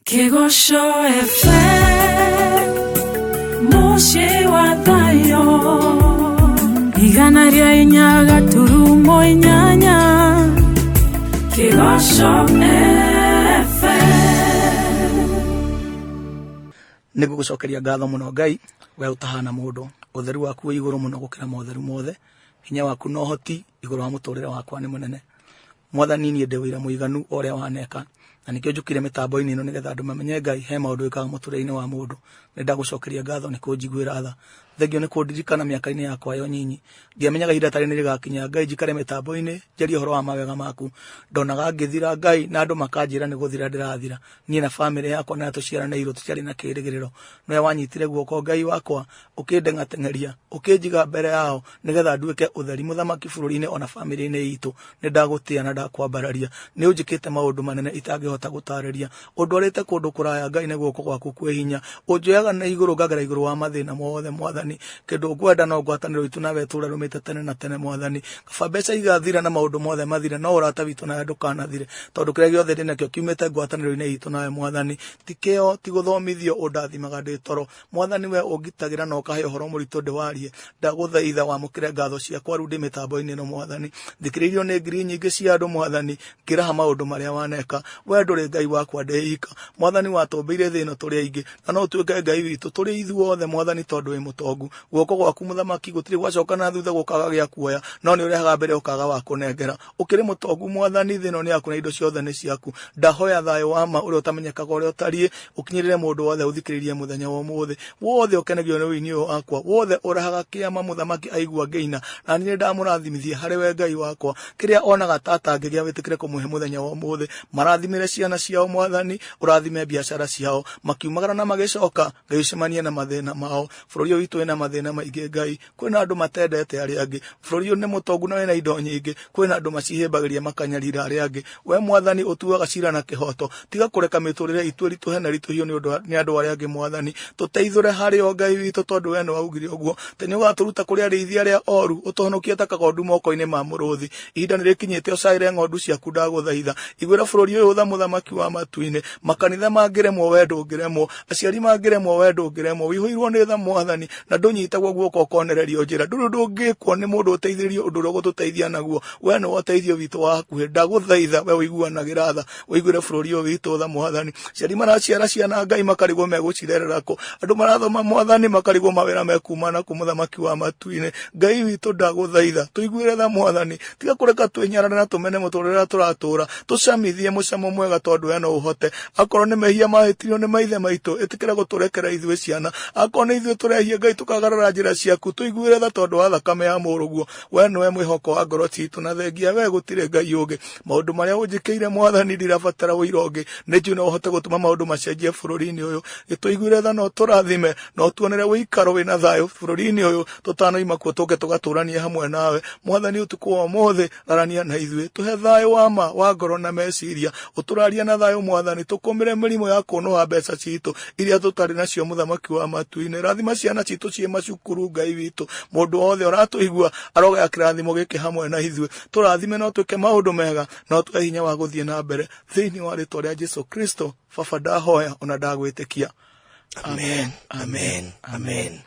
Kigosho FM Mushi wa thayo Igana ria inya gaturumo inyanya Kigosho FM Nigu gucokeria ngatho muno Ngai we utahana mundu utheru waku wi iguru muno gukira motheru mothe hinya waku no hoti iguru wa muturire wakwa ni munene mwathani ni ndewira muiganu oria waneka na nikio njukire mitambo-ini ino nigetha andu mamenye Ngai he maundu wikaga muturire-ini wa mundu nindagucokeria ngatho ni kunjiguira tha thengio ni kundirikana miaka-ini yakwa yo nyinyi ndiamenyaga ihinda tari nirigakinya Ngai njikare mitambo-ini njerie uhoro wa mawega maku ndonaga ngithira Ngai na andu makanjira ni guthira ndirathira nie na family yakwa na tuciaraneirio tuciari na kirigiriro noe wanyitire guoko Ngai wakwa ukindengatengeria ukinjiga mbere yao nigetha nduike utheri muthamaki bururi-ini ona family-ini itu nindagutia na ndakwambararia ni unjikite maundu manene itangihota gutariria undwarite kundu kuraya Ngai ne guoko gwaku kwe hinya unjoyaga na iguru ngagera iguru wa mathina mothe mwathani kindu ngwenda no ngwataniro itu nawe tura rumite tene na tene mwathani kaba mbeca igathira na maundu mothe mathire no urata witu nawe ndukanathire tondu kiria giothe ndinakio kiumite ngwataniro-ini itu nawe mwathani tikeo tiguthomithio undathimaga ndi toro mwathani we ungitagira no kahe uhoro muritu ndiwarie ndaguthaitha wamukire ngatho ciakwa ru ndi mitambo-ini no mwathani thikiririo ni ngiri nyingi cia andu mwathani ngiraha maundu maria waneka we nduri Ngai wakwa ndeika mwathani watombeire thino turi aingi na no tuike Ngai witu turi ithuothe mwathani tondu wi mutongu guoko gwaku muthamaki gutiri gwacoka na thutha gukaga gia kuoya no ni urehaga mbere ukaga wa kunengera ukiri mutongu mwathani thino ni yaku na indo ciothe ni ciaku ndahoya thayo wa ma uri utamenyekaga uri utarie ukinyirire mundu wothe uthikiririe muthenya wa umuthi wothe ukenegio ni wini uyu wakwa wothe urehaga kiama muthamaki aigua ngeina na ni ndamurathimithie hari we Ngai wakwa kiria onaga tata ngigia witikire kumuhe muthenya wa umuthi marathimire ciana ciao mwathani urathime biashara ciao makiumagara na magicoka Ngai ucemanie na mathina mao bururi uyu witu ina mathina maingi Ngai kwina andu matendete ari angi bururi uyu ni mutongu na wina indo nyingi kwina andu macihimbagiria makanyarira ari angi we mwathani utuaga cira na kihoto tiga kureka miturire itu ritu na ritu hiyo ni andu ari angi mwathani tuteithure hari o Ngai witu tondu we no augire uguo teni ugaturuta kuri ariithia aria oru utohonokie ta kagondu moko-ini ma muruthi ihinda nirikinyite ucaire ng'ondu ciaku ndaguthaitha igwira bururi uyu utha muthamaki wa matu-ini makanitha mangiremwo we ndungiremwo aciari mangiremwo we ndungiremwo wihuirwo ni tha mwathani na ndunyitagwo guoko ukonererio njira nduru ndungikwo ni mundu uteithirio undu ro gututeithia naguo we no uteithio witu wa hakuhi ndaguthaitha we wiguanagira tha wigure bururi uyu witu tha mwathani aciari maraciara ciana Ngai makarigwo megucirererako andu marathoma mwathani makarigwo mawira mekumana ku muthamaki wa matu-ini Ngai witu ndaguthaitha tuiguire tha mwathani tiga kureka twinyarana na tumene muturira turatura tucamithie mucamo mwega tondu we no uhote akorwo ni mehia mahitirio ni maithe maitu itikira guturekera ithue ciana akorwo ni ithue turehia Ngai tukagarara njira ciaku tuiguire tha tondu wa thakame ya muruguo we no we mwihoko wa ngoro citu na thengia we gutire Ngai ungi maundu maria unjikiire mwathani ndirabatara wira ungi ni njui no uhote gutuma maundu macenjie bururi-ini uyu gituiguire tha no turathime no tuonere wikaro wina thayo bururi-ini uyu tutanoima kuo tuke tugaturanie hamwe nawe mwathani utuku wa mothe rarania na ithue tuhe thayo wa ma wa ngoro na meciria uturaria na thayo mwathani tukumire mirimo ya kunoha mbeca citu iria tutari nacio muthamaki wa matu-ini rathima ciana citu cie macukuru Ngai witu mundu wothe uratuigua aroga kirathimo giki hamwe na ithue turathime no twike maundu mega no tuhe hinya wa guthie na mbere thiini wa ritwa ria Jesu Kristo baba ndahoya ona ndagwitikia amen amen amen